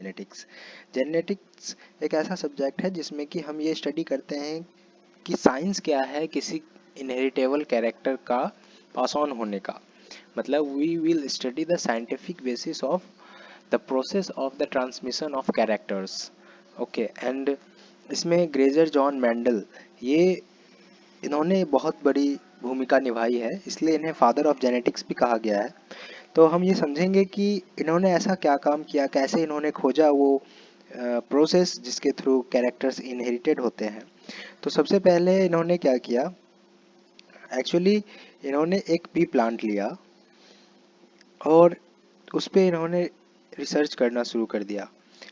Genetics. Genetics एक ऐसा subject है जिसमें कि हम ये स्टडी करते हैं कि साइंस क्या है किसी इनहेरिटेबल कैरेक्टर का पास ऑन होने का। मतलब we will study the scientific basis of the process of the transmission of characters. Okay, and इसमें ग्रेजर जॉन मेंडल, ये इन्होंने बहुत बड़ी भूमिका निभाई है, इसलिए इन्हें फादर ऑफ जेनेटिक्स भी कहा गया है। तो हम ये समझेंगे कि इन्होंने ऐसा क्या काम किया, कैसे इन्होंने खोजा वो प्रोसेस जिसके थ्रू कैरेक्टर्स इनहेरिटेड होते हैं। तो सबसे पहले इन्होंने क्या किया, एक्चुअली इन्होंने एक पी प्लांट लिया और उस पे इन्होंने रिसर्च करना शुरू कर दिया।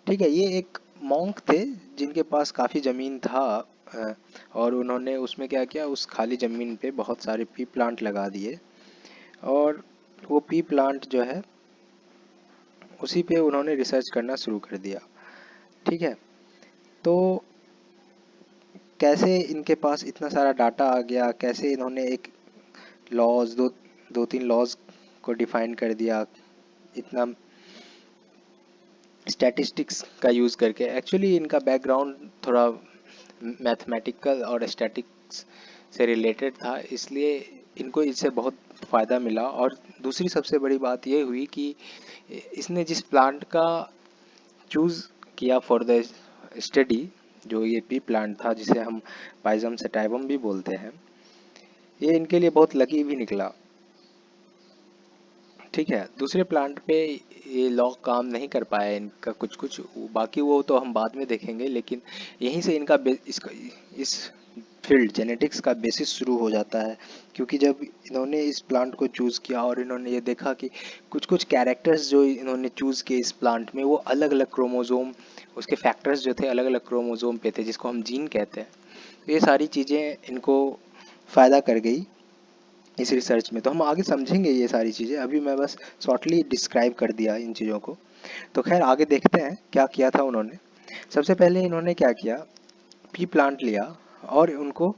ठीक है, ये एक मॉन्क थे जिनके पास काफ़ी ज़मीन था, अ, और उन्होंने उसमें क्या किया, उस खाली ज़मीन पे बहुत सारे पी प्लांट लगा दिए और वो पी प्लांट जो है उसी पे उन्होंने रिसर्च करना शुरू कर दिया। ठीक है, तो कैसे इनके पास इतना सारा डाटा आ गया, कैसे इन्होंने एक लॉज दो तीन लॉज को डिफाइन कर दिया इतना स्टैटिस्टिक्स का यूज़ करके। एक्चुअली इनका बैकग्राउंड थोड़ा मैथमेटिकल और स्टैटिक्स से रिलेटेड था, इसलिए इनको इससे बहुत फ़ायदा मिला। और दूसरी सबसे बड़ी बात ये हुई कि इसने जिस प्लांट का चूज़ किया फॉर द स्टडी, जो ये पी प्लांट था जिसे हम पाइजम सेटाइवम भी बोलते हैं, ये इनके लिए बहुत लकी भी निकला। ठीक है, दूसरे प्लांट पे ये लॉ काम नहीं कर पाया इनका, कुछ कुछ बाकी वो तो हम बाद में देखेंगे, लेकिन यहीं से इनका इस फील्ड जेनेटिक्स का बेसिस शुरू हो जाता है। क्योंकि जब इन्होंने इस प्लांट को चूज़ किया और इन्होंने ये देखा कि कुछ कुछ कैरेक्टर्स जो इन्होंने चूज़ किए इस प्लांट में, वो अलग अलग क्रोमोजोम, उसके फैक्टर्स जो थे अलग अलग क्रोमोजोम पे थे, जिसको हम जीन कहते हैं। तो ये सारी चीज़ें इनको फ़ायदा कर गई इस रिसर्च में। तो हम आगे समझेंगे ये सारी चीज़ें, अभी मैं बस शॉर्टली डिस्क्राइब कर दिया इन चीज़ों को। तो खैर आगे देखते हैं क्या किया था उन्होंने। सबसे पहले इन्होंने क्या किया, पी प्लांट लिया और उनको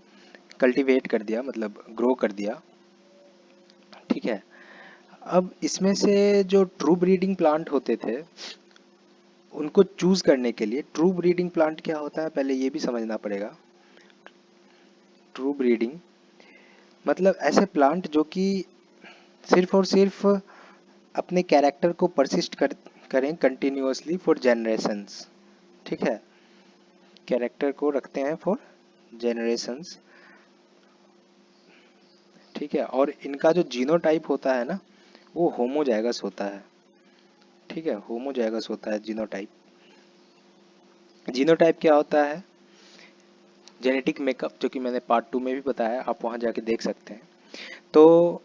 कल्टीवेट कर दिया, मतलब ग्रो कर दिया। ठीक है, अब इसमें से जो ट्रू ब्रीडिंग प्लांट होते थे उनको चूज करने के लिए, ट्रू ब्रीडिंग प्लांट क्या होता है पहले ये भी समझना पड़ेगा। ट्रू ब्रीडिंग मतलब ऐसे प्लांट जो कि सिर्फ और सिर्फ अपने कैरेक्टर को परसिस्ट करें कंटिन्यूअसली फॉर जनरेशंस। ठीक है, कैरेक्टर को रखते हैं फॉर जनरेशंस। ठीक है, और इनका जो जीनोटाइप होता है ना, वो होमोजाइगस होता है। ठीक है, होमोजाइगस होता है जीनोटाइप। जीनोटाइप क्या होता है, जेनेटिक मेकअप, जो कि मैंने पार्ट 2 में भी बताया, आप वहाँ जाके देख सकते हैं। तो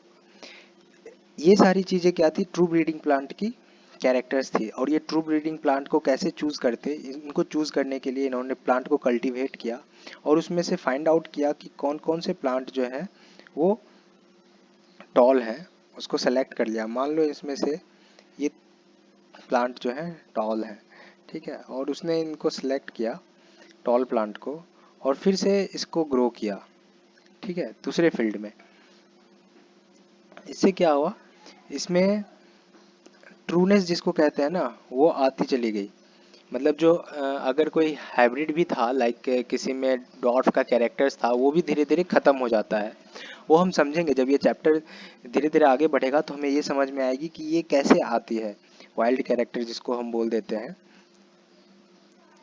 ये सारी चीज़ें क्या थी, ट्रू ब्रीडिंग प्लांट की कैरेक्टर्स थी। और ये ट्रू ब्रीडिंग प्लांट को कैसे चूज़ करते, इनको चूज़ करने के लिए इन्होंने प्लांट को कल्टीवेट किया और उसमें से फाइंड आउट किया कि कौन कौन से प्लांट जो है वो टॉल है, उसको सेलेक्ट कर लिया। मान लो इसमें से ये प्लांट जो है टॉल है। ठीक है, और उसने इनको सेलेक्ट किया टॉल प्लांट को और फिर से इसको ग्रो किया। ठीक है, दूसरे फील्ड में। इससे क्या हुआ, इसमें ट्रूनेस जिसको कहते हैं ना, वो आती चली गई। मतलब जो अगर कोई हाइब्रिड भी था, लाइक किसी में डॉर्फ का कैरेक्टर्स था, वो भी धीरे धीरे ख़त्म हो जाता है। वो हम समझेंगे जब ये चैप्टर धीरे धीरे आगे बढ़ेगा, तो हमें ये समझ में आएगी कि ये कैसे आती है, वाइल्ड कैरेक्टर जिसको हम बोल देते हैं,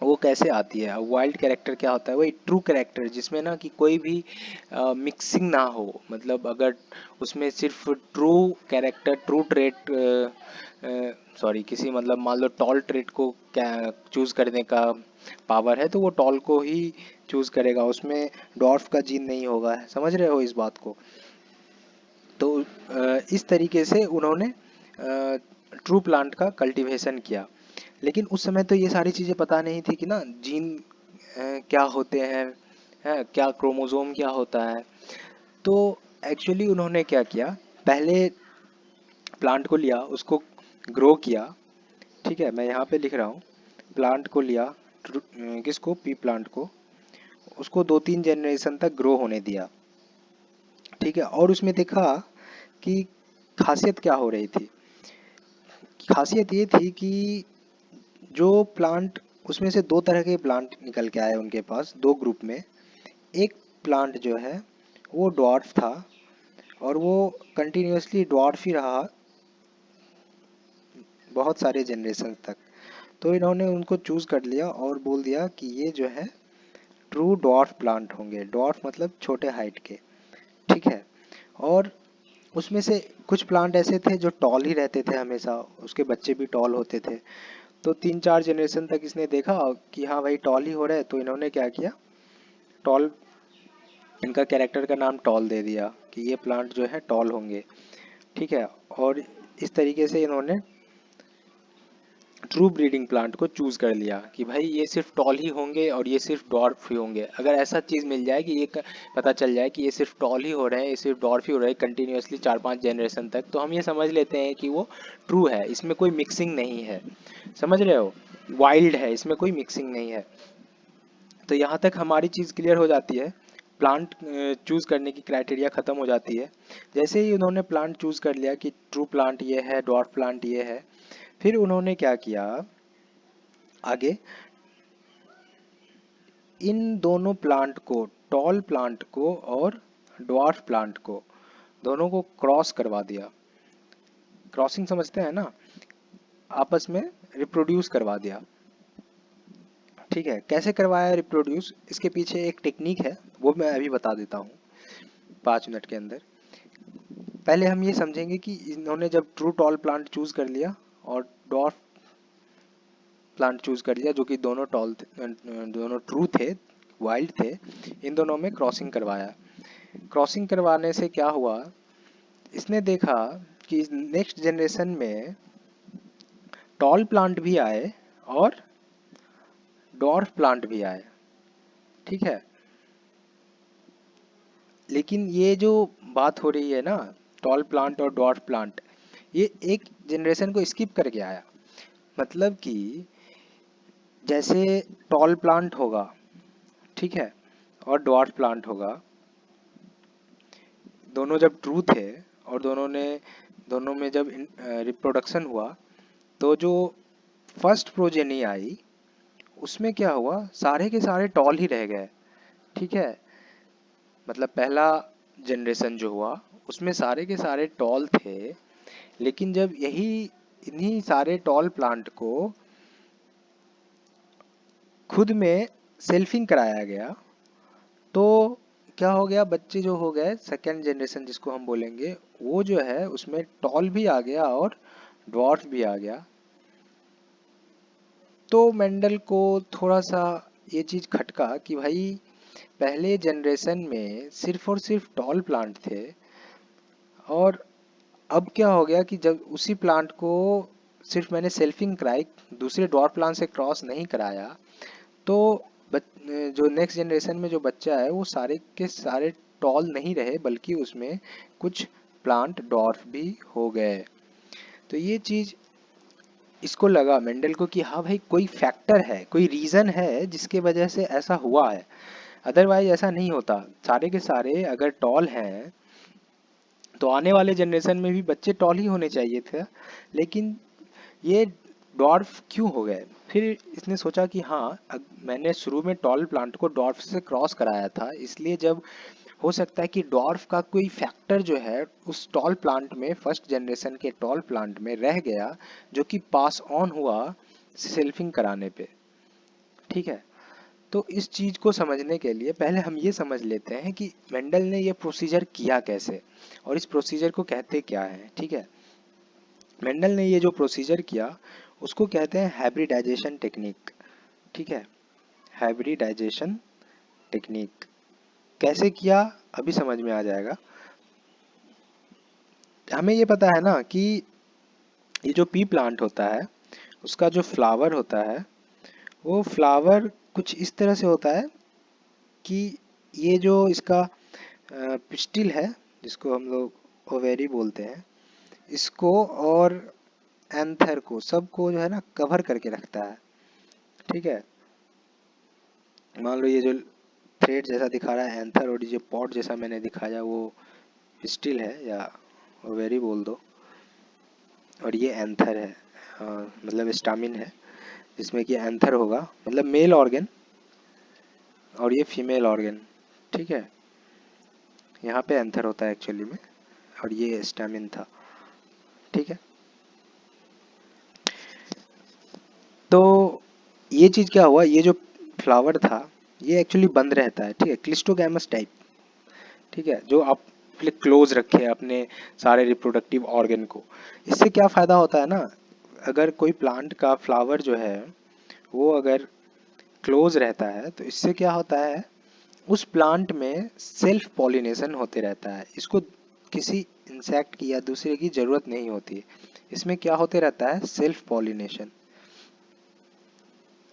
वो कैसे आती है। वाइल्ड कैरेक्टर क्या होता है, वही ट्रू कैरेक्टर जिसमें ना कि कोई भी मिक्सिंग ना हो। मतलब अगर उसमें सिर्फ true character, true trait, sorry किसी, मतलब मान लो टॉल ट्रेट को क्या चूज करने का पावर है, तो वो टॉल को ही चूज करेगा, उसमें डॉर्फ का जीन नहीं होगा। समझ रहे हो इस बात को। तो इस तरीके से उन्होंने ट्रू प्लांट का कल्टीवेशन किया। लेकिन उस समय तो ये सारी चीज़ें पता नहीं थी कि ना जीन क्या होते हैं, क्या क्रोमोसोम क्या होता है। तो एक्चुअली उन्होंने क्या किया, पहले प्लांट को लिया, उसको ग्रो किया। ठीक है, मैं यहाँ पे लिख रहा हूँ, प्लांट को लिया, किसको, पी प्लांट को, उसको 2-3 जनरेशन तक ग्रो होने दिया। ठीक है, और उसमें देखा कि खासियत क्या हो रही थी। खासियत ये थी कि जो प्लांट, उसमें से दो तरह के प्लांट निकल के आए उनके पास, दो ग्रुप में। एक प्लांट जो है वो डॉर्फ था और वो कंटिन्यूअसली डॉर्फ ही रहा बहुत सारे जनरेशन तक। तो इन्होंने उनको चूज कर लिया और बोल दिया कि ये जो है ट्रू डॉर्फ प्लांट होंगे। डॉर्फ मतलब छोटे हाइट के, ठीक है। और उसमें से कुछ प्लांट ऐसे थे जो टॉल ही रहते थे हमेशा, उसके बच्चे भी टॉल होते थे। तो 3-4 जनरेशन तक इसने देखा कि हाँ भाई टॉल ही हो रहा है, तो इन्होंने क्या किया, टॉल, इनका कैरेक्टर का नाम टॉल दे दिया कि ये प्लांट जो है टॉल होंगे, ठीक है। और इस तरीके से इन्होंने ट्रू ब्रीडिंग प्लांट को चूज कर लिया कि भाई ये सिर्फ टॉल ही होंगे और ये सिर्फ डॉर्फ ही होंगे। अगर ऐसा चीज मिल जाए कि पता चल जाए कि ये सिर्फ टॉल ही हो रहे हैं, ये सिर्फ डॉर्फ ही हो रहे हैं कंटिन्यूअसली 4-5 जनरेशन तक, तो हम ये समझ लेते हैं कि वो ट्रू है, इसमें कोई मिक्सिंग नहीं है। समझ रहे हो, वाइल्ड है, इसमें कोई मिक्सिंग नहीं है। तो यहाँ तक हमारी चीज क्लियर हो जाती है, प्लांट चूज करने की क्राइटेरिया खत्म हो जाती है। जैसे ही उन्होंने प्लांट चूज कर लिया कि ट्रू प्लांट ये है, डॉर्फ प्लांट ये है, फिर उन्होंने क्या किया आगे, इन दोनों प्लांट को, टॉल प्लांट को और ड्वार्फ प्लांट को, दोनों को क्रॉस करवा दिया। क्रॉसिंग समझते हैं ना, आपस में रिप्रोड्यूस करवा दिया, ठीक है। कैसे करवाया रिप्रोड्यूस, इसके पीछे एक टेक्निक है, वो मैं अभी बता देता हूँ 5 मिनट के अंदर। पहले हम ये समझेंगे कि इन्होंने जब ट्रू टॉल प्लांट चूज कर लिया और डॉर्फ प्लांट चूज कर लिया, जो कि दोनों टॉल दोनों ट्रू थे, वाइल्ड थे, इन दोनों में क्रॉसिंग करवाया। क्रॉसिंग करवाने से क्या हुआ, इसने देखा कि नेक्स्ट जनरेशन में टॉल प्लांट भी आए और डॉर्फ प्लांट भी आए, ठीक है। लेकिन ये जो बात हो रही है ना, टॉल प्लांट और डॉर्फ प्लांट, ये एक जनरेशन को स्किप करके आया। मतलब कि जैसे टॉल प्लांट होगा, ठीक है, और डॉर्फ प्लांट होगा, दोनों जब ट्रू थे और दोनों में जब रिप्रोडक्शन हुआ, तो जो फर्स्ट प्रोजेनी आई उसमें क्या हुआ, सारे के सारे टॉल ही रह गए, ठीक है। मतलब पहला जनरेशन जो हुआ उसमें सारे के सारे टॉल थे, लेकिन जब इन्हीं सारे टॉल प्लांट को खुद में सेल्फिंग कराया गया, तो क्या हो गया, बच्चे जो हो गए सेकेंड जनरेशन जिसको हम बोलेंगे, वो जो है उसमें टॉल भी आ गया और ड्वार्फ भी आ गया। तो मेंडल को थोड़ा सा ये चीज खटका कि भाई पहले जनरेशन में सिर्फ और सिर्फ टॉल प्लांट थे, और अब क्या हो गया कि जब उसी प्लांट को सिर्फ मैंने सेल्फिंग कराई, दूसरे डॉर्फ प्लांट से क्रॉस नहीं कराया, तो जो नेक्स्ट जनरेशन में जो बच्चा है वो सारे के सारे टॉल नहीं रहे, बल्कि उसमें कुछ प्लांट डॉर्फ भी हो गए। तो ये चीज इसको लगा मेंडल को कि हाँ भाई कोई फैक्टर है, कोई रीजन है जिसके वजह से ऐसा हुआ है, अदरवाइज ऐसा नहीं होता। सारे के सारे अगर टॉल हैं तो आने वाले जनरेशन में भी बच्चे टॉल ही होने चाहिए थे, लेकिन ये डॉर्फ क्यों हो गए। फिर इसने सोचा कि हाँ, मैंने शुरू में टॉल प्लांट को डॉर्फ से क्रॉस कराया था, इसलिए जब हो सकता है कि डॉर्फ का कोई फैक्टर जो है उस टॉल प्लांट में, फर्स्ट जनरेशन के टॉल प्लांट में रह गया, जो कि पास ऑन हुआ सेल्फिंग कराने पे, ठीक है। तो इस चीज को समझने के लिए पहले हम ये समझ लेते हैं कि मेंडल ने ये प्रोसीजर किया कैसे और इस प्रोसीजर को कहते क्या है, ठीक है। मेंडल ने ये जो प्रोसीजर किया उसको कहते हैं हाइब्रिडाइजेशन टेक्निक, ठीक है। हाइब्रिडाइजेशन टेक्निक कैसे किया अभी समझ में आ जाएगा। हमें ये पता है ना कि ये जो पी प्लांट होता है उसका जो फ्लावर होता है, वो फ्लावर कुछ इस तरह से होता है कि ये जो इसका पिस्टिल है, जिसको हम लोग ओवेरी बोलते हैं, इसको और एंथर को, सबको जो है ना कवर करके रखता है, ठीक है। मान लो ये जो थ्रेड जैसा दिखा रहा है एंथर, और ये जो पॉट जैसा मैंने दिखाया वो पिस्टिल है या ओवेरी बोल दो, और ये एंथर है, मतलब स्टामिन है। जिसमें कि एंथर होगा, मतलब मेल ऑर्गन, और ये फीमेल ऑर्गन। ठीक है, यहाँ पे एंथर होता है एक्चुअली में, और ये स्टैमिन था। ठीक है, तो ये चीज क्या हुआ, ये जो फ्लावर था ये एक्चुअली बंद रहता है। ठीक है, क्लिस्टोगैमस टाइप। ठीक है, जो आप क्लोज रखे अपने सारे रिप्रोडक्टिव ऑर्गन को। इससे क्या फायदा होता है ना, अगर कोई प्लांट का फ्लावर जो है वो अगर क्लोज रहता है तो इससे क्या होता है, उस प्लांट में सेल्फ पॉलिनेशन होते रहता है। इसको किसी इंसेक्ट की या दूसरे की जरूरत नहीं होती है। इसमें क्या होते रहता है, सेल्फ पॉलिनेशन।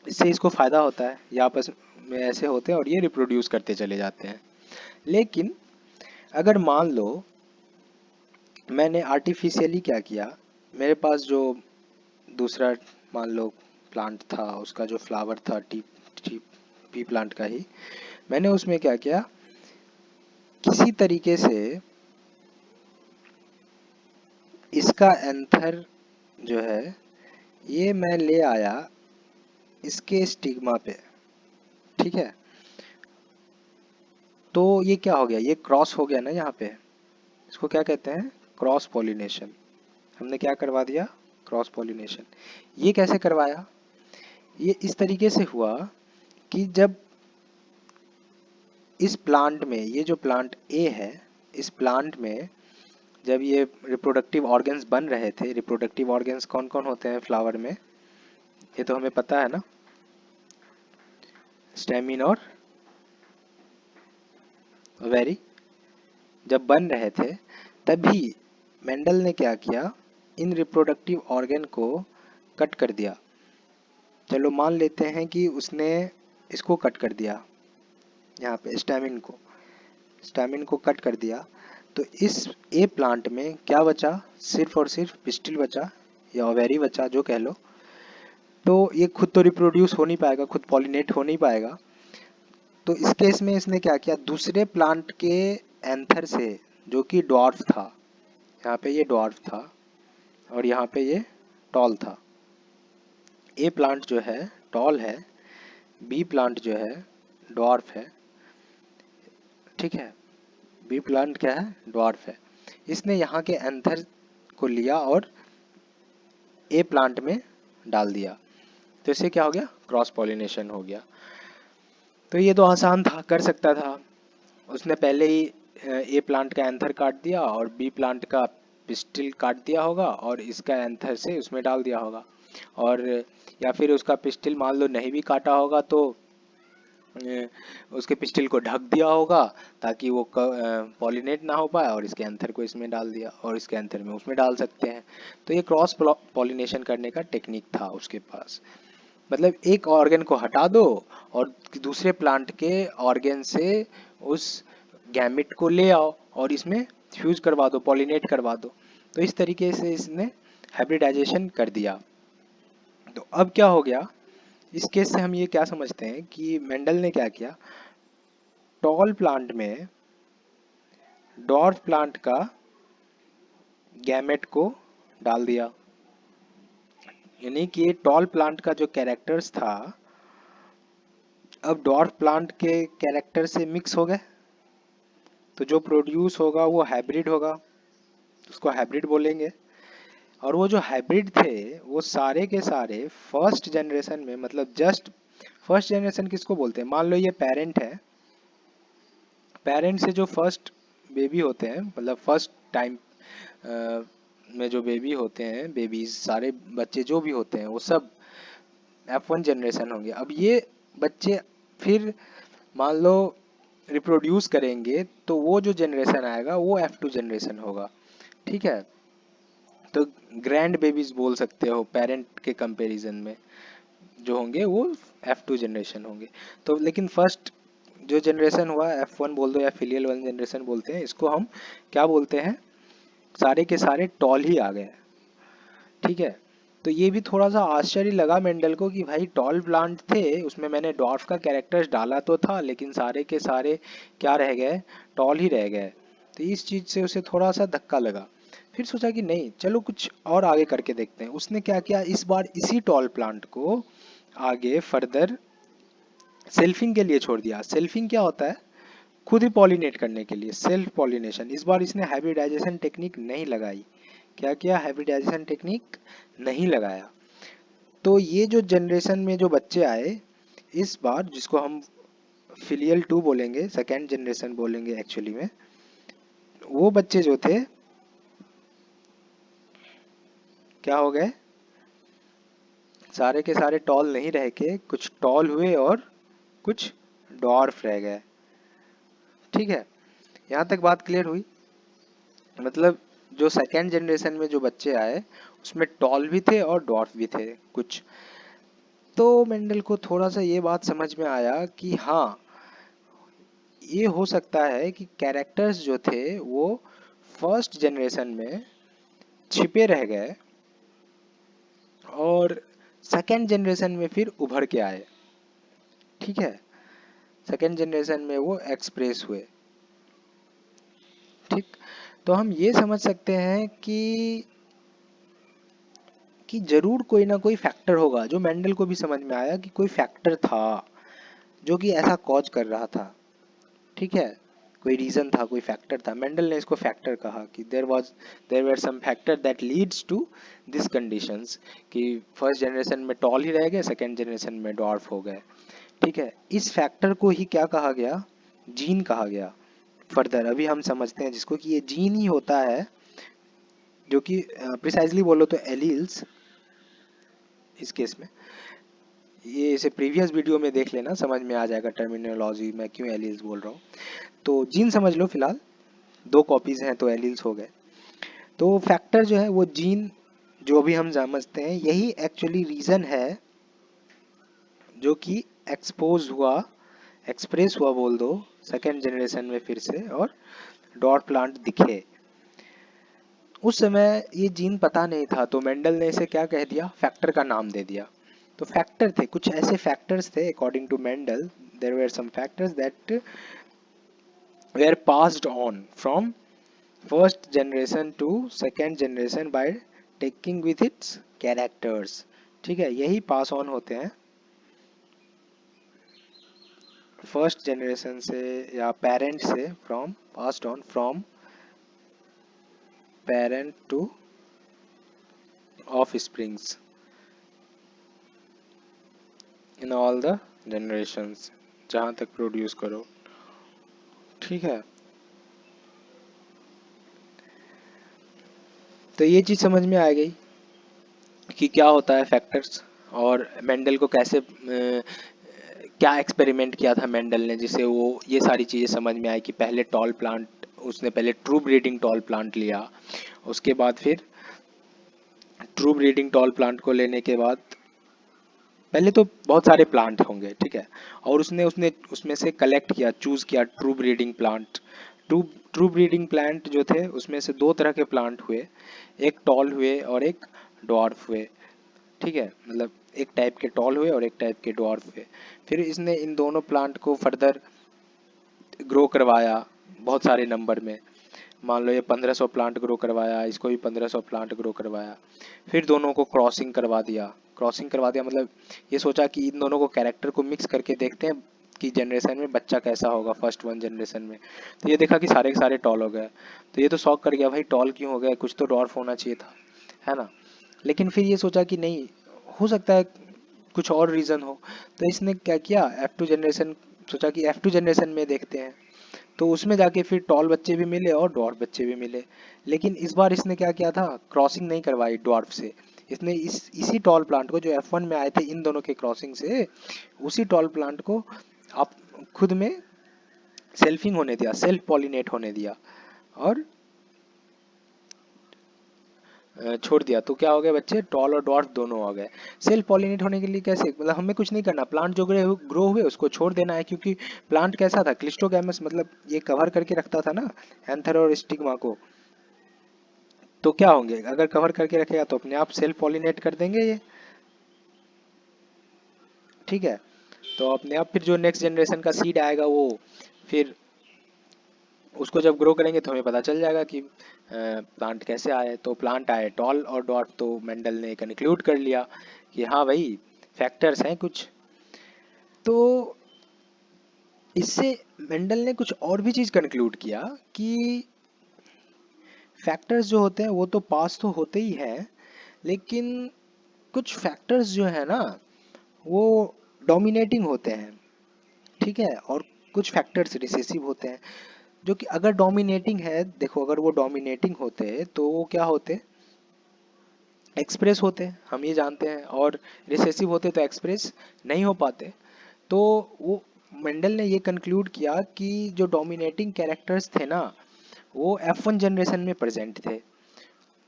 इससे इसको फायदा होता है, ये आपस में ऐसे होते हैं और ये रिप्रोड्यूस करते चले जाते हैं। लेकिन अगर मान लो मैंने आर्टिफिशियली क्या किया, मेरे पास जो दूसरा मान लो प्लांट था, उसका जो फ्लावर था टी टी पी प्लांट का ही, मैंने उसमें क्या किया, किसी तरीके से इसका एंथर जो है ये मैं ले आया इसके स्टिग्मा पे। ठीक है, तो ये क्या हो गया, ये क्रॉस हो गया ना यहाँ पे। इसको क्या कहते हैं, क्रॉस पॉलिनेशन। हमने क्या करवा दिया, क्रॉस पॉलिनेशन। ये कैसे करवाया, ये इस तरीके से हुआ कि जब इस प्लांट में, ये जो प्लांट ए है, इस प्लांट में जब ये रिप्रोडक्टिव ऑर्गन्स बन रहे थे, रिप्रोडक्टिव ऑर्गन्स कौन कौन होते हैं फ्लावर में, ये तो हमें पता है ना, स्टेमिन और ओवेरी। जब बन रहे थे तभी मेंडल ने क्या किया, इन रिप्रोडक्टिव ऑर्गन को कट कर दिया। चलो मान लेते हैं कि उसने इसको कट कर दिया, यहाँ पे स्टैमिन को कट कर दिया। तो इस ए प्लांट में क्या बचा, सिर्फ और सिर्फ पिस्टिल बचा या ओवेरी बचा, जो कह लो। तो ये खुद तो रिप्रोड्यूस हो नहीं पाएगा, खुद पॉलिनेट हो नहीं पाएगा। तो इस केस में इसने क्या किया, दूसरे प्लांट के एंथर से, जो कि डॉर्फ था, यहाँ पे ये डॉर्फ था और यहाँ पे ये टॉल था। ए प्लांट जो है टॉल है, बी प्लांट जो है डॉर्फ है। ठीक है, बी प्लांट क्या है, डॉर्फ है। इसने यहाँ के एंथर को लिया और ए प्लांट में डाल दिया। तो इससे क्या हो गया, क्रॉस पॉलिनेशन हो गया। तो ये तो आसान था, कर सकता था। उसने पहले ही ए प्लांट का एंथर काट दिया और बी प्लांट का पिस्टिल काट दिया होगा और इसका एंथर से उसमें डाल दिया होगा। और या फिर उसका पिस्टिल मान लो नहीं भी काटा होगा तो उसके पिस्टिल को ढक दिया होगा ताकि वो पॉलिनेट ना हो पाए, और इसके एंथर को इसमें डाल दिया और इसके एंथर में उसमें डाल सकते हैं। तो ये क्रॉस पॉलिनेशन करने का टेक्निक था उसके पास। मतलब एक ऑर्गन को हटा दो और दूसरे प्लांट के ऑर्गन से उस गैमिट को ले आओ और इसमें फ्यूज करवा दो, पॉलिनेट करवा दो। तो इस तरीके से इसने हाइब्रिडाइजेशन कर दिया। तो अब क्या हो गया, इस केस से हम ये क्या समझते हैं कि मेंडल ने क्या किया, टॉल प्लांट में डॉर्फ प्लांट का गैमेट को डाल दिया। यानी कि टॉल प्लांट का जो कैरेक्टर्स था अब डॉर्फ प्लांट के कैरेक्टर से मिक्स हो गए। तो जो प्रोड्यूस होगा वो हाइब्रिड होगा, उसको हाइब्रिड बोलेंगे। और वो जो हाइब्रिड थे वो सारे के सारे फर्स्ट जनरेशन में, मतलब जस्ट फर्स्ट जनरेशन किसको बोलते हैं, मान लो ये पेरेंट है, पेरेंट से जो फर्स्ट बेबी होते हैं, मतलब फर्स्ट टाइम में जो बेबी होते हैं, बेबीज सारे बच्चे जो भी होते हैं वो सब F1 जनरेशन होंगे। अब ये बच्चे फिर मान लो रिप्रोड्यूस करेंगे तो वो जो जनरेशन आएगा वो F2 जनरेशन होगा। ठीक है, तो ग्रैंड बेबीज बोल सकते हो पेरेंट के कंपैरिजन में, जो होंगे वो F2 जनरेशन होंगे। तो लेकिन फर्स्ट जो जनरेशन हुआ F1 बोल दो या फिलियल वन जनरेशन बोलते हैं, इसको हम क्या बोलते हैं, सारे के सारे टॉल ही आ गए। ठीक है, तो ये भी थोड़ा सा आश्चर्य लगा मेंडल को कि भाई टॉल प्लांट थे, उसमें मैंने डॉर्फ का कैरेक्टर्स डाला तो था लेकिन सारे के सारे क्या रह गए, टॉल ही रह गए। तो इस चीज से उसे थोड़ा सा धक्का लगा। फिर सोचा कि नहीं चलो कुछ और आगे करके देखते हैं। उसने क्या किया, इस बार इसी टॉल प्लांट को आगे फर्दर सेल्फिंग के लिए छोड़ दिया। सेल्फिंग क्या होता है? खुद ही पॉलिनेट करने के लिए, सेल्फ पॉलिनेशन। इस बार इसने हाइब्रिडाइजेशन टेक्निक नहीं लगाई। क्या किया? हाइब्रिडाइजेशन टेक्निक नहीं लगाया। तो ये जो जनरेशन में जो बच्चे आए इस बार, जिसको हम फिलियल 2 बोलेंगे, सेकेंड जनरेशन बोलेंगे एक्चुअली में, वो बच्चे जो थे क्या हो गए? सारे के सारे टॉल नहीं रह के कुछ टॉल हुए और कुछ डॉर्फ रह गए। ठीक है, यहाँ तक बात क्लियर हुई? मतलब जो सेकेंड जनरेशन में जो बच्चे आए उसमें टॉल भी थे और डॉर्फ भी थे कुछ। तो मेंडल को थोड़ा सा ये बात समझ में आया कि हाँ, ये हो सकता है कि कैरेक्टर्स जो थे वो फर्स्ट जनरेशन में छिपे रह गए और सेकेंड जनरेशन में फिर उभर के आए। ठीक है, सेकेंड जनरेशन में वो एक्सप्रेस हुए। ठीक, तो हम ये समझ सकते हैं कि जरूर कोई ना कोई फैक्टर होगा, जो मेंडल को भी समझ में आया कि कोई फैक्टर था जो कि ऐसा कॉज कर रहा था। ठीक है, कोई रीजन था, कोई फैक्टर था। मेंडल ने इसको फैक्टर कहा कि there were some factor that leads to this conditions, कि फर्स्ट जनरेशन में टॉल ही रह गए, सेकेंड जनरेशन में डॉर्फ हो गए। ठीक है, इस फैक्टर को ही क्या कहा गया? जीन कहा गया। फर्दर अभी हम समझते हैं जिसको, कि ये जीन ही होता है जो कि प्रिसाइजली बोलो तो एलील्स इस केस में। ये इसे प्रीवियस वीडियो में देख लेना, समझ में आ जाएगा टर्मिनोलॉजी मैं क्यों एलील्स बोल रहा हूँ। तो जीन समझ लो फिलहाल, दो कॉपीज हैं तो एलील्स हो गए। तो फैक्टर जो है वो जीन, जो भी हम समझते हैं, यही एक्चुअली रीजन है जो कि एक्सपोज हुआ, एक्सप्रेस हुआ बोल दो, सेकेंड जनरेशन में फिर से और डॉट प्लांट दिखे। उस समय ये जीन पता नहीं था तो मेंडल ने इसे क्या कह दिया? फैक्टर का नाम दे दिया। तो फैक्टर थे, कुछ ऐसे फैक्टर्स थे according to Mendel, there were some factors that were passed on from first generation to second generation by taking with its characters. ठीक है, यही पास ऑन होते हैं फर्स्ट जनरेशन से या पेरेंट से, from passed on from parent two of springs in all the generations, जहां तक प्रोड्यूस करो। ठीक है, तो ये चीज समझ में आ गई कि क्या होता है फैक्टर्स, और मेंडल को कैसे क्या एक्सपेरिमेंट किया था मेंडल ने जिससे वो ये सारी चीजें समझ में आई। कि पहले टॉल प्लांट, उसने पहले ट्रू ब्रीडिंग टॉल प्लांट लिया, उसके बाद फिर ट्रू ब्रीडिंग टॉल प्लांट को लेने के बाद पहले तो बहुत सारे प्लांट होंगे, ठीक है, और उसने उसने उसमें से कलेक्ट किया, चूज किया true breeding plant. True breeding plant जो थे उसमें से दो तरह के प्लांट हुए, एक टॉल हुए और एक डॉर्फ हुए। ठीक है, मतलब एक टाइप के टॉल हुए और एक टाइप के डॉर्फ हुए। फिर इसने इन दोनों प्लांट को फर्दर ग्रो करवाया बहुत सारे नंबर में। मान लो ये 1500 प्लांट ग्रो करवाया, इसको भी 1500 प्लांट ग्रो करवाया। फिर दोनों को क्रॉसिंग करवा दिया। क्रॉसिंग करवा दिया मतलब ये सोचा कि इन दोनों को कैरेक्टर को मिक्स करके देखते हैं कि जनरेशन में बच्चा कैसा होगा फर्स्ट वन जनरेशन में। तो ये देखा कि सारे के सारे टॉल हो गए। तो ये तो शॉक कर गया, भाई टॉल क्यों हो गया, कुछ तो डॉर्फ होना चाहिए था, है ना। लेकिन फिर ये सोचा कि नहीं, हो सकता है कुछ और रीज़न हो। तो इसने क्या किया, F2 जनरेशन, सोचा कि F2 जनरेशन में देखते हैं। तो उसमें जाके फिर टॉल बच्चे भी मिले और डॉर्फ बच्चे भी मिले। लेकिन इस बार इसने क्या किया था, क्रॉसिंग नहीं करवाई डॉर्फ से। इसने इसी टॉल प्लांट को जो F1 में आए थे इन दोनों के क्रॉसिंग से, उसी टॉल प्लांट को आप खुद में सेल्फिंग होने दिया, सेल्फ पॉलिनेट होने दिया और छोड़ दिया। तो क्या हो गए बच्चे, टॉल और डॉर्फ दोनों हो गए। सेल्फ पॉलिनेट होने के लिए कैसे, मतलब हमें कुछ नहीं करना, प्लांट जो ग्रो हुए उसको छोड़ देना है। क्योंकि प्लांट कैसा था, क्लिस्टोगैमस, मतलब ये कवर करके रखता था ना एंथर और स्टिग्मा को। तो क्या होंगे, अगर कवर करके रखेगा तो अपने आप सेल्फ पॉलिनेट कर देंगे ये। ठीक है, तो अपने आप फिर जो नेक्स्ट जनरेशन का सीड आएगा वो फिर उसको जब ग्रो करेंगे तो हमें पता चल जाएगा कि प्लांट कैसे आए। तो प्लांट आए टॉल और डॉर्फ, तो मेंडल ने कंक्लूड कर लिया कि हाँ भाई फैक्टर्स हैं कुछ। तो इससे मेंडल ने कुछ और भी चीज कंक्लूड किया कि फैक्टर्स जो होते हैं वो तो पास तो होते ही हैं, लेकिन कुछ फैक्टर्स जो है ना वो डोमिनेटिंग होते हैं, ठीक है, और कुछ फैक्टर्स रिसेसिव होते हैं। जो कि अगर डोमिनेटिंग है, देखो अगर वो डोमिनेटिंग होते तो वो क्या होते, एक्सप्रेस होते, हम ये जानते हैं, और रिसेसिव होते तो एक्सप्रेस नहीं हो पाते। तो वो मेंडल ने ये कंक्लूड किया कि जो डोमिनेटिंग कैरेक्टर्स थे ना वो F1 जनरेशन में प्रेजेंट थे,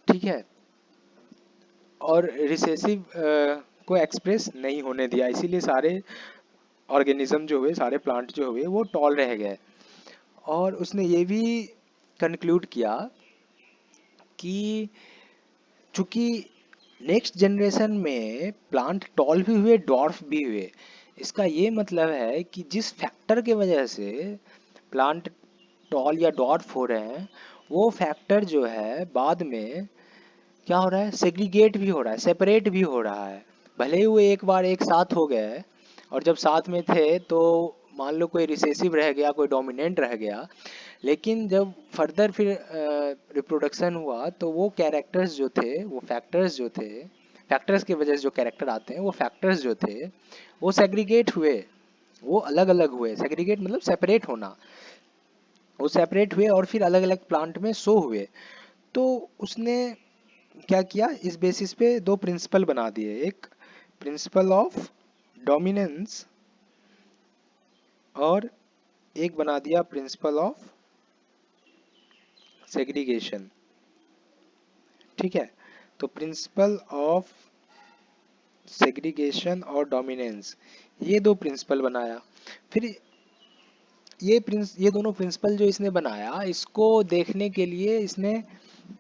ठीक है, और रिसेसिव को एक्सप्रेस नहीं होने दिया, इसीलिए सारे ऑर्गेनिज्म जो हुए, सारे प्लांट जो हुए वो टॉल रह गए। और उसने ये भी कंक्लूड किया कि चूंकि नेक्स्ट जनरेशन में प्लांट टॉल भी हुए, डॉर्फ भी हुए, इसका ये मतलब है कि जिस फैक्टर के वजह से प्लांट टॉल या डॉर्फ हो रहे हैं, वो फैक्टर जो है बाद में क्या हो रहा है, सेग्रीगेट भी हो रहा है, सेपरेट भी हो रहा है। भले ही वो एक बार एक साथ हो गए, और जब साथ में थे तो मान लो कोई रिसेसिव रह गया, कोई डोमिनेंट रह गया, लेकिन जब फर्दर फिर रिप्रोडक्शन हुआ तो वो कैरेक्टर्स जो थे, वो फैक्टर्स जो थे, फैक्टर्स की वजह से जो कैरेक्टर आते हैं वो फैक्टर्स जो थे वो सेग्रीगेट हुए, वो अलग अलग हुए। सेग्रीगेट मतलब सेपरेट होना, वो सेपरेट हुए और फिर अलग अलग प्लांट में शो हुए। तो उसने क्या किया, इस बेसिस पे दो प्रिंसिपल बना दिए, एक प्रिंसिपल ऑफ डोमिनेंस और एक बना दिया प्रिंसिपल ऑफ सेग्रीगेशन, ठीक है। तो प्रिंसिपल ऑफ सेग्रीगेशन और डोमिनेंस, ये दो प्रिंसिपल बनाया। फिर ये दोनों प्रिंसिपल जो इसने बनाया, इसको देखने के लिए, इसने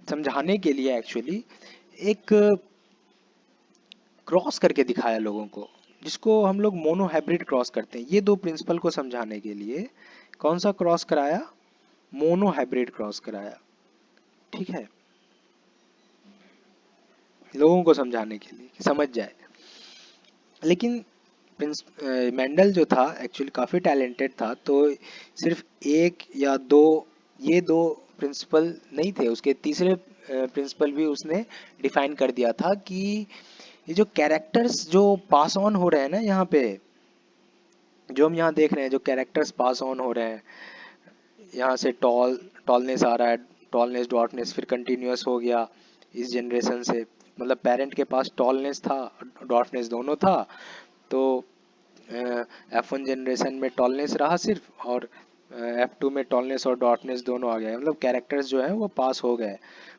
समझाने के लिए एक्चुअली एक क्रॉस करके दिखाया लोगों को, जिसको हम लोग मोनो हाइब्रिड क्रॉस करते हैं। ये दो प्रिंसिपल को समझाने के लिए कौन सा क्रॉस कराया, मोनो हाइब्रिड क्रॉस कराया, ठीक है, लोगों को समझाने के लिए कि समझ जाए। लेकिन प्रिंस मेंडल जो था एक्चुअली काफ़ी टैलेंटेड था, तो सिर्फ एक या दो, ये दो प्रिंसिपल नहीं थे, उसके तीसरे प्रिंसिपल भी उसने डिफाइन कर दिया था कि ये जो कैरेक्टर्स जो पास ऑन हो रहे हैं ना, यहाँ पे जो हम यहाँ देख रहे हैं, जो कैरेक्टर्स पास ऑन हो रहे हैं, यहाँ से टॉलनेस आ रहा है, टॉलनेस डॉटनेस फिर कंटिन्यूअस हो गया इस जनरेशन से, मतलब पेरेंट के पास टॉलनेस था, डॉटनेस दोनों था। तो F1 जनरेशन में टॉलनेस रहा सिर्फ, और F2 में टॉलनेस और डॉटनेस दोनों आ गए, मतलब कैरेक्टर्स जो हैं वो पास हो गए,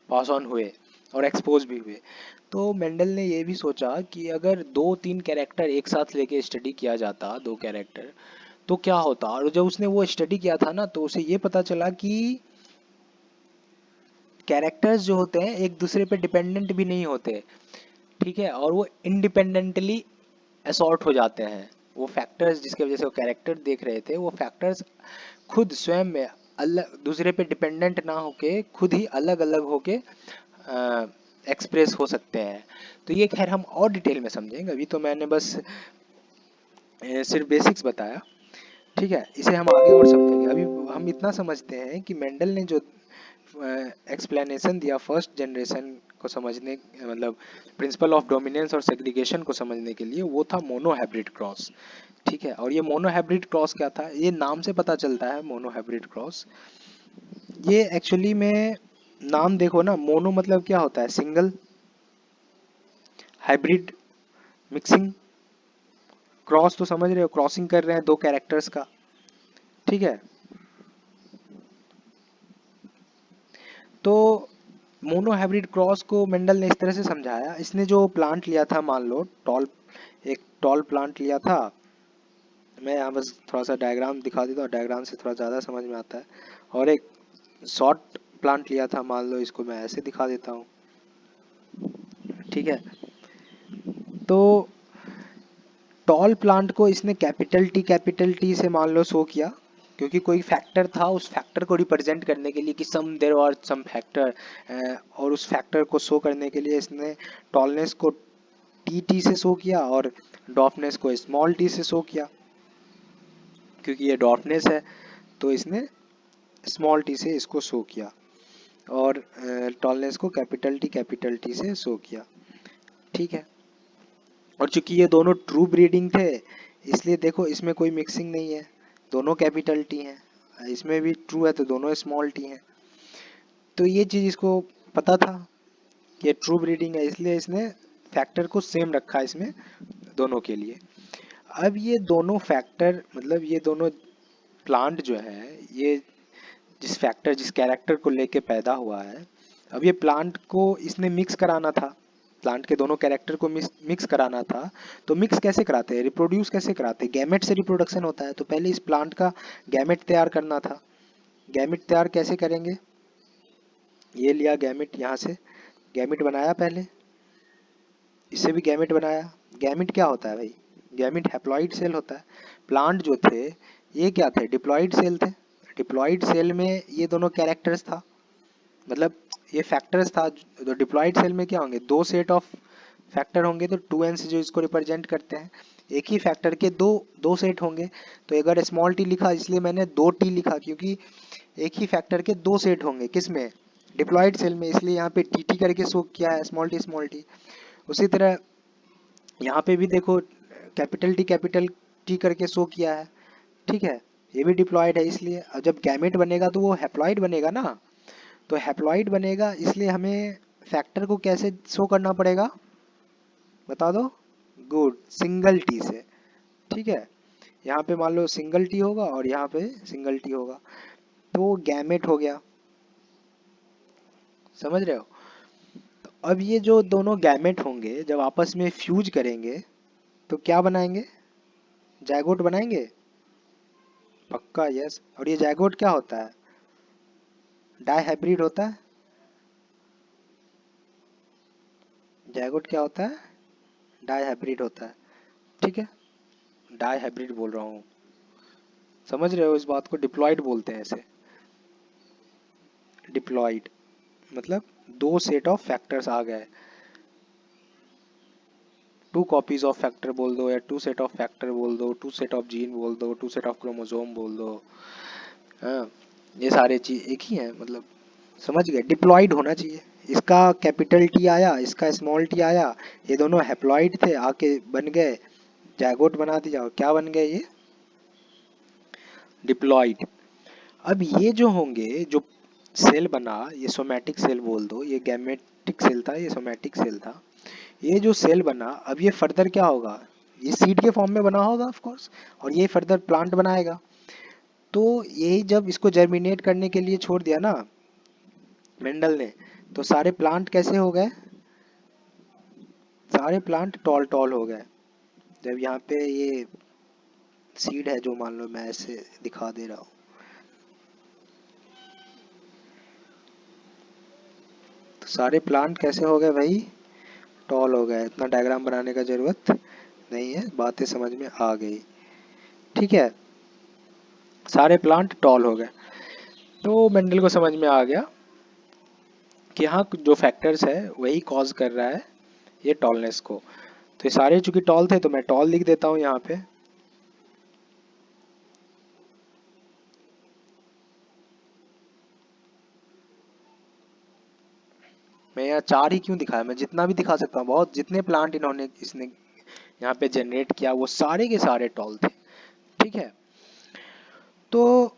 पास ऑन हुए और एक्सपोज भी हुए। तो मेंडल ने ये भी सोचा कि अगर दो तीन कैरेक्टर एक साथ लेके स्टडी किया जाता, दो कैरेक्टर, तो क्या होता। और जब उसने वो स्टडी किया था ना, तो उसे ये पता चला कि कैरेक्टर्स जो होते हैं एक दूसरे पे डिपेंडेंट भी नहीं होते, ठीक है, और वो इंडिपेंडेंटली असॉर्ट हो जाते हैं। वो फैक्टर्स जिसके वजह से वो कैरेक्टर देख रहे थे, वो फैक्टर्स खुद स्वयं में अलग, दूसरे पे डिपेंडेंट ना होके खुद ही अलग अलग होके एक्सप्रेस हो सकते हैं। तो ये खैर हम और डिटेल में समझेंगे, अभी तो मैंने बस सिर्फ बेसिक्स बताया, ठीक है, इसे हम आगे और समझेंगे। अभी हम इतना समझते हैं कि मेंडल ने जो एक्सप्लेनेशन दिया फर्स्ट जनरेशन को समझने, मतलब प्रिंसिपल ऑफ डोमिनेंस और सेग्रीगेशन को समझने के लिए, वो था मोनो हाइब्रिड क्रॉस, ठीक है। और ये मोनो हाइब्रिड क्रॉस क्या था, ये नाम से पता चलता है मोनो हाइब्रिड क्रॉस। ये एक्चुअली में नाम देखो ना, मोनो मतलब क्या होता है, सिंगल, हाइब्रिड मिक्सिंग, क्रॉस तो समझ रहे हो, क्रॉसिंग कर रहे हैं दो कैरेक्टर्स का, ठीक है। तो मोनो हाइब्रिड क्रॉस को मेंडल ने इस तरह से समझाया, इसने जो प्लांट लिया था, मान लो टॉल, एक टॉल प्लांट लिया था, मैं यहाँ बस थोड़ा सा डायग्राम दिखा देता हूँ, डायग्राम से थोड़ा ज़्यादा समझ में आता है। और एक शॉर्ट प्लांट लिया था, मान लो इसको मैं ऐसे दिखा देता हूँ, ठीक है। तो टॉल प्लांट को इसने कैपिटल टी से मान लो शो किया, क्योंकि कोई फैक्टर था, उस फैक्टर को रिप्रेजेंट करने के लिए कि सम देयर आर सम फैक्टर, और उस फैक्टर को शो करने के लिए इसने टॉलनेस को टी से शो किया और डॉर्फनेस को स्मॉल टी से शो किया, क्योंकि ये डॉर्फनेस है तो इसने स्मॉल टी से इसको शो किया, और टॉलनेस को कैपिटल टी से शो किया। ठीक है, और चूंकि ये दोनों ट्रू ब्रीडिंग थे इसलिए देखो इसमें कोई मिक्सिंग नहीं है, दोनों कैपिटल टी हैं, इसमें भी ट्रू है तो दोनों स्मॉल टी हैं। तो ये चीज़ इसको पता था कि ये ट्रू ब्रीडिंग है, इसलिए इसने फैक्टर को सेम रखा है इसमें दोनों के लिए। अब ये दोनों फैक्टर मतलब ये दोनों प्लांट जो है, ये जिस फैक्टर जिस कैरेक्टर को लेके पैदा हुआ है, अब ये प्लांट को इसने मिक्स कराना था, प्लांट के दोनों कैरेक्टर को मिक्स कराना था। तो मिक्स कैसे कराते हैं, रिप्रोड्यूस कैसे कराते हैं, गैमेट से रिप्रोडक्शन होता है। तो पहले इस प्लांट का गैमेट तैयार करना था। गैमेट तैयार कैसे करेंगे, ये लिया गैमेट, यहाँ से गैमेट बनाया, पहले इससे भी गैमेट बनाया। गैमेट क्या होता है भाई, गैमेट हैप्लॉइड सेल होता है। प्लांट जो थे ये क्या थे, डिप्लॉइड सेल थे। डिप्लॉइड सेल में ये दोनों कैरेक्टर्स था, मतलब ये फैक्टर्स था। तो डिप्लॉइड सेल में क्या होंगे, दो सेट ऑफ फैक्टर होंगे, तो 2n जो इसको रिप्रेजेंट करते हैं। एक ही फैक्टर के दो दो सेट होंगे, तो अगर स्मॉल टी लिखा इसलिए मैंने 2t लिखा, क्योंकि एक ही फैक्टर के दो सेट होंगे, किसमें, डिप्लॉइड सेल में, इसलिए यहाँ पे टी करके शो किया है, स्मॉल टी। उसी तरह यहाँ पे भी देखो कैपिटल टी करके शो किया है। ठीक है, ये भी डिप्लॉयड है, इसलिए अब जब गैमेट बनेगा तो वो हैप्लॉइड बनेगा ना, तो हैप्लॉइड बनेगा, इसलिए हमें फैक्टर को कैसे शो करना पड़ेगा, बता दो, गुड, सिंगल टी से। ठीक है, यहाँ पे मान लो सिंगल टी होगा और यहाँ पे सिंगल टी होगा, तो वो गैमेट हो गया। समझ रहे हो, तो अब ये जो दोनों गैमेट होंगे जब आपस में फ्यूज करेंगे तो क्या बनाएंगे, जायगोट बनाएंगे, पक्का यस। और ये जायगोट क्या होता है, डायहाइब्रिड होता है। जायगोट क्या होता है, डायहाइब्रिड होता है। ठीक है, डायहाइब्रिड बोल रहा हूँ, समझ रहे हो इस बात को, डिप्लॉयड बोलते हैं इसे। डिप्लॉयड मतलब दो सेट ऑफ फैक्टर्स आ गए, टू कॉपीज ऑफ फैक्टर बोल दो, या टू सेट ऑफ फैक्टर बोल दो, टू सेट ऑफ जीन बोल दो, टू सेट ऑफ क्रोमोसोम बोल दो। हाँ, ये सारे चीज एक ही है, मतलब समझ गए, डिप्लॉयड होना चाहिए। इसका कैपिटल टी आया, इसका स्मॉल टी आया, ये दोनों हैप्लॉइड थे, आके बन गए जायगोट, बना दिया, क्या बन गए ये, डिप्लॉयड। अब ये जो होंगे, जो सेल बना, ये सोमैटिक सेल बोल दो, ये गैमेटिक सेल था, ये सोमैटिक सेल था। ये जो सेल बना, अब ये फर्दर क्या होगा, ये सीड के फॉर्म में बना होगा ऑफ कोर्स, और ये फर्दर प्लांट बनाएगा। तो यही जब इसको जर्मिनेट करने के लिए छोड़ दिया ना मेंडल ने, तो सारे प्लांट कैसे हो गए, सारे प्लांट टॉल टॉल हो गए। जब यहाँ पे ये सीड है, जो मान लो मैं ऐसे दिखा दे रहा हूँ, तो सारे प्लांट कैसे हो गए भाई, टॉल हो गए। इतना डायग्राम बनाने का जरूरत नहीं है, बातें समझ में आ गई। ठीक है, सारे प्लांट टॉल हो गए। तो मेंडल को समझ में आ गया कि हाँ, जो फैक्टर्स है वही कॉज कर रहा है ये टॉलनेस को। तो ये सारे चूंकि टॉल थे तो मैं टॉल लिख देता हूँ यहाँ पे। मैं यहाँ 4 ही क्यों दिखाया, मैं जितना भी दिखा सकता हूँ, बहुत जितने प्लांट इन्होंने इसने यहाँ पे जनरेट किया वो सारे के सारे टॉल थे। ठीक है, तो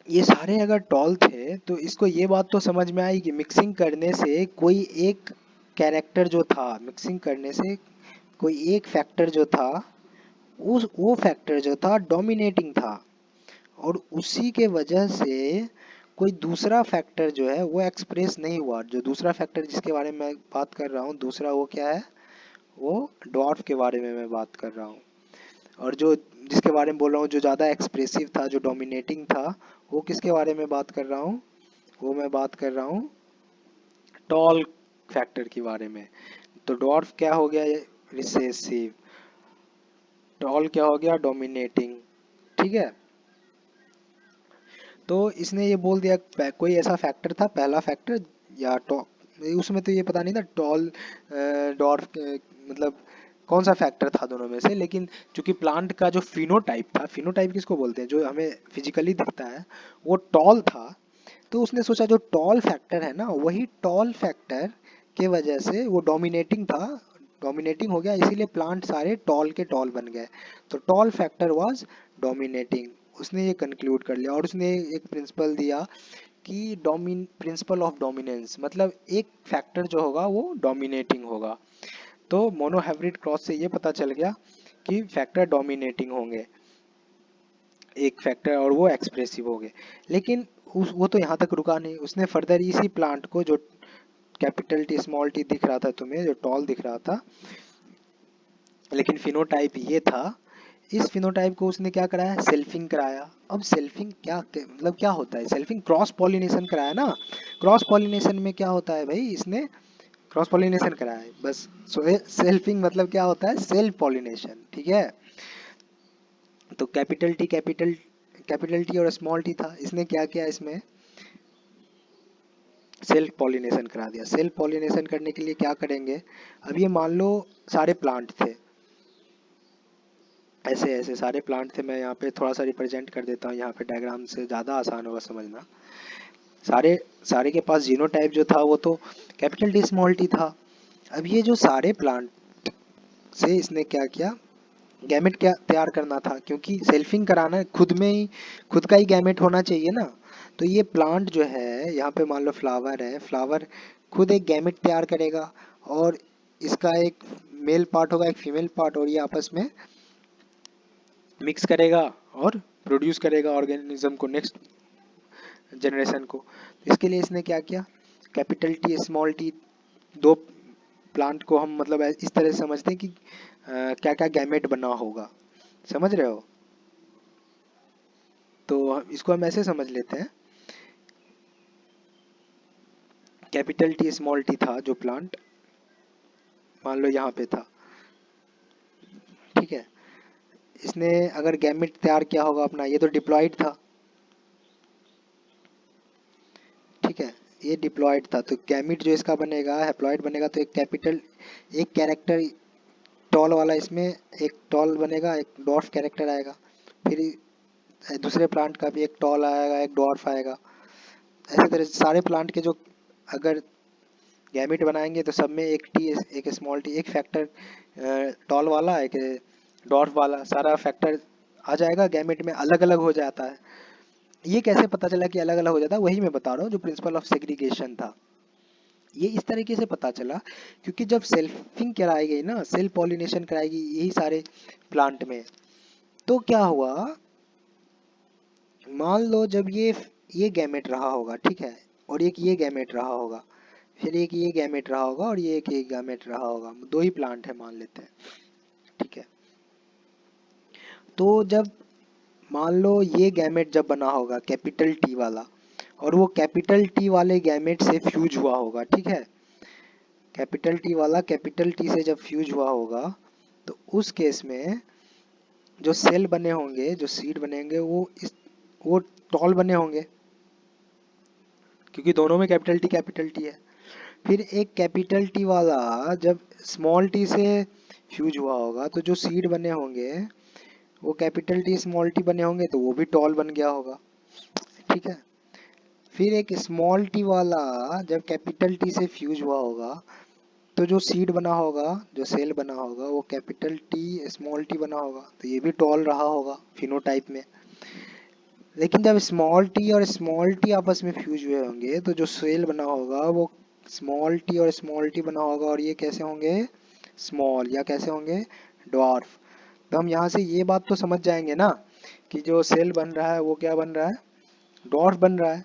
ये सारे अगर टॉल थे तो इसको ये बात तो समझ में आई कि मिक्सिंग करने से कोई एक कैरेक्टर जो था, मिक्सिंग करने से कोई एक फैक्टर जो था, उस वो फैक्टर जो था डोमिनेटिंग था, और उसी के वजह से कोई दूसरा फैक्टर जो है वो एक्सप्रेस नहीं हुआ। जो दूसरा फैक्टर जिसके बारे में मैं बात कर रहा हूँ, दूसरा वो क्या है, वो डॉर्फ के बारे में मैं बात कर रहा हूँ। और जो जिसके बारे में बोल रहा हूँ जो ज़्यादा एक्सप्रेसिव था, जो डोमिनेटिंग था, वो किसके बारे में बात कर रहा हूँ, वो मैं बात कर रहा हूँ टॉल फैक्टर के बारे में। तो डॉर्फ क्या हो गया, रिसेसिव, टॉल क्या हो गया, डोमिनेटिंग। ठीक है, तो इसने ये बोल दिया कोई ऐसा फैक्टर था, पहला फैक्टर या उसमें तो ये पता नहीं था टॉल डॉर्फ मतलब कौन सा फैक्टर था दोनों में से, लेकिन चूंकि प्लांट का जो फिनोटाइप था, फिनोटाइप किसको बोलते हैं, जो हमें फिजिकली दिखता है, वो टॉल था। तो उसने सोचा जो टॉल फैक्टर है ना, वही टॉल फैक्टर के वजह से वो डोमिनेटिंग था, डोमिनेटिंग हो गया, इसीलिए प्लांट सारे टॉल के टॉल बन गए। तो टॉल फैक्टर वाज डोमिनेटिंग, उसने ये कंक्लूड कर लिया। और उसने एक प्रिंसिपल दिया कि डोमिन प्रिंसिपल ऑफ डोमिनेंस, मतलब एक फैक्टर जो होगा वो डोमिनेटिंग होगा। तो मोनोहाइब्रिड क्रॉस से ये पता चल गया कि फैक्टर डोमिनेटिंग होंगे, एक फैक्टर, और वो एक्सप्रेसिव हो गए। लेकिन वो तो यहाँ तक रुका नहीं, उसने फर्दर इसी प्लांट को, जो कैपिटल टी स्मॉल टी दिख रहा था तुम्हें, जो टॉल दिख रहा था, लेकिन फिनोटाइप ये था, इस फिनोटाइप को उसने क्या कराया, सेल्फिंग कराया। अब सेल्फिंग मतलब क्या होता है, सेल्फिंग क्रॉस पॉलिनेशन कराया ना। क्रॉस पॉलिनेशन में क्या होता है भाई, इसने क्रॉस पॉलिनेशन कराया है बस। सेल्फिंग मतलब क्या होता है, सेल्फ पॉलिनेशन, ठीक है। तो कैपिटल टी और स्मॉल टी था, इसने क्या किया, इसमें सेल्फ पॉलिनेशन करा दिया। सेल्फ पॉलिनेशन करने के लिए क्या करेंगे, अब ये मान लो सारे प्लांट थे, ऐसे ऐसे सारे प्लांट थे। मैं यहाँ पे थोड़ा सा रिप्रेजेंट कर देता हूँ, यहाँ पे डायग्राम से ज़्यादा आसान होगा समझना। सारे सारे के पास जीनोटाइप जो था वो तो कैपिटल टी स्मॉल टी था। अब ये जो सारे प्लांट से इसने क्या किया, गैमेट क्या तैयार करना था, क्योंकि सेल्फिंग कराना है, खुद में ही खुद का ही गैमेट होना चाहिए ना। तो ये प्लांट जो है, यहाँ पे मान लो फ्लावर है, फ्लावर खुद एक गैमेट तैयार करेगा, और इसका एक मेल पार्ट होगा, एक फीमेल पार्ट, और ये आपस में मिक्स करेगा और प्रोड्यूस करेगा ऑर्गेनिज्म को, नेक्स्ट जनरेशन को। इसके लिए इसने क्या किया, कैपिटल टी स्मॉल टी, दो प्लांट को हम मतलब इस तरह से समझते हैं कि क्या क्या गैमेट बना होगा, समझ रहे हो। तो इसको हम ऐसे समझ लेते हैं, कैपिटल टी स्मॉल टी था जो प्लांट, मान लो यहाँ पे था, ठीक है। इसने अगर गैमेट तैयार किया होगा अपना, ये तो डिप्लॉयड था, ठीक है, ये डिप्लॉयड था। तो गैमेट जो इसका बनेगा, हैप्लॉयड बनेगा, तो एक कैपिटल, एक कैरेक्टर टॉल वाला, इसमें एक टॉल बनेगा, एक डॉर्फ कैरेक्टर आएगा। फिर दूसरे प्लांट का भी एक टॉल आएगा, एक डॉर्फ आएगा। ऐसे तरह से सारे प्लांट के जो अगर गैमेट बनाएंगे तो सब में एक टी, एक स्मॉल टी, एक फैक्टर टॉल वाला, एक डॉर्फ वाला, सारा फैक्टर आ जाएगा गैमेट में, अलग अलग हो जाता है। ये कैसे पता चला कि अलग अलग हो जाता है, वही मैं बता रहा हूँ, जो प्रिंसिपल ऑफ सेग्रीगेशन था, ये इस तरीके से पता चला। क्योंकि जब सेल्फिंग कराई गई ना, सेल्फ पॉलिनेशन कराई गई यही सारे प्लांट में, तो क्या हुआ, मान लो जब ये गैमेट रहा होगा, ठीक है, और एक ये गैमेट रहा होगा, फिर एक ये गैमेट रहा होगा, और ये एक ये गैमेट रहा होगा, दो ही प्लांट है मान लेते हैं, ठीक है। तो जब मान लो ये गैमेट जब बना होगा कैपिटल टी वाला, और वो कैपिटल टी वाले गैमेट से फ्यूज हुआ होगा, ठीक है, कैपिटल टी वाला कैपिटल टी से जब फ्यूज हुआ होगा, तो उस केस में जो सेल बने होंगे, जो सीड बनेंगे, वो टॉल बने होंगे, क्योंकि दोनों में कैपिटल टी है। फिर एक कैपिटल टी वाला जब स्मॉल टी से फ्यूज हुआ होगा, तो जो सीड बने होंगे वो कैपिटल टी स्मॉल टी बने होंगे, तो वो भी टॉल बन गया होगा, ठीक है। फिर एक स्मॉल टी वाला जब कैपिटल टी से फ्यूज हुआ होगा, तो जो सीड बना होगा, जो सेल बना होगा, वो कैपिटल टी स्मॉल टी बना होगा, तो ये भी टॉल रहा होगा फिनोटाइप में। लेकिन जब स्मॉल टी और स्मॉल टी आपस में फ्यूज हुए होंगे, तो जो सेल बना होगा वो स्मॉल टी और स्मॉल टी बना होगा, और ये कैसे होंगे, स्मॉल, या कैसे होंगे, डॉर्फ। तो हम यहाँ से ये बात तो समझ जाएंगे ना कि जो सेल बन रहा है वो क्या बन रहा है, डॉर्फ बन रहा है।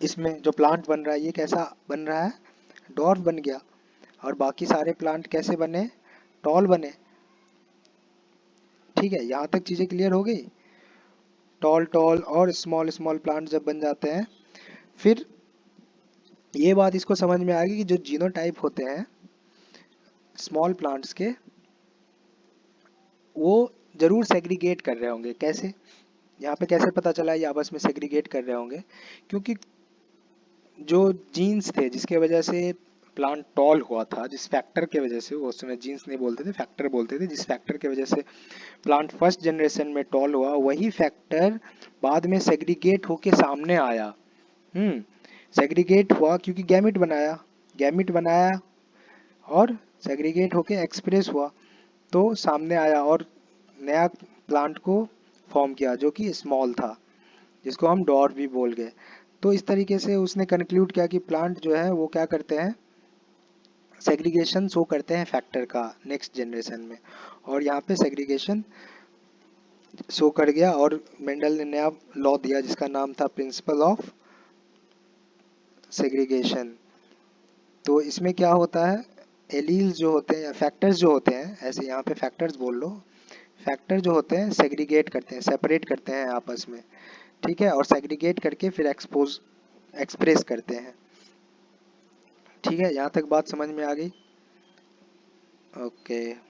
इसमें जो प्लांट बन रहा है ये कैसा बन रहा है, डॉर्फ बन गया। और बाकी सारे प्लांट कैसे बने, टॉल बने, ठीक है। यहाँ तक चीजें क्लियर हो गई। टॉल टॉल और स्मॉल स्मॉल प्लांट जब बन जाते हैं, फिर ये बात इसको समझ में आ गई कि जो जीनोटाइप होते हैं स्मॉल प्लांट्स के, वो जरूर सेग्रीगेट कर रहे होंगे। कैसे, यहाँ पे कैसे पता चला ये आपस में सेग्रीगेट कर रहे होंगे, क्योंकि जो जीन्स थे जिसके वजह से प्लांट टॉल हुआ था, जिस फैक्टर के वजह से, वो उस समय जीन्स नहीं बोलते थे, फैक्टर बोलते थे, जिस फैक्टर के वजह से प्लांट फर्स्ट जनरेशन में टॉल हुआ, वही फैक्टर बाद में सेग्रीगेट होके सामने आया। सेग्रीगेट हुआ क्योंकि गैमिट बनाया और सेग्रीगेट होके एक्सप्रेस हुआ, तो सामने आया और नया प्लांट को फॉर्म किया जो कि स्मॉल था, जिसको हम डॉर्फ भी बोल गए। तो इस तरीके से उसने कंक्लूड किया कि प्लांट जो है वो क्या करते हैं, सेग्रीगेशन शो करते हैं फैक्टर का नेक्स्ट जनरेशन में, और यहाँ पे सेग्रीगेशन शो कर गया और मेंडल ने नया लॉ दिया जिसका नाम था प्रिंसिपल ऑफ सेग्रीगेशन। तो इसमें क्या होता है, एलील्स जो होते हैं या फैक्टर्स जो होते हैं, ऐसे यहाँ पे फैक्टर्स बोल लो, फैक्टर जो होते हैं सेग्रीगेट करते हैं, सेपरेट करते हैं आपस में, ठीक है, और सेग्रीगेट करके फिर एक्सप्रेस करते हैं। ठीक है, यहाँ तक बात समझ में आ गई? ओके।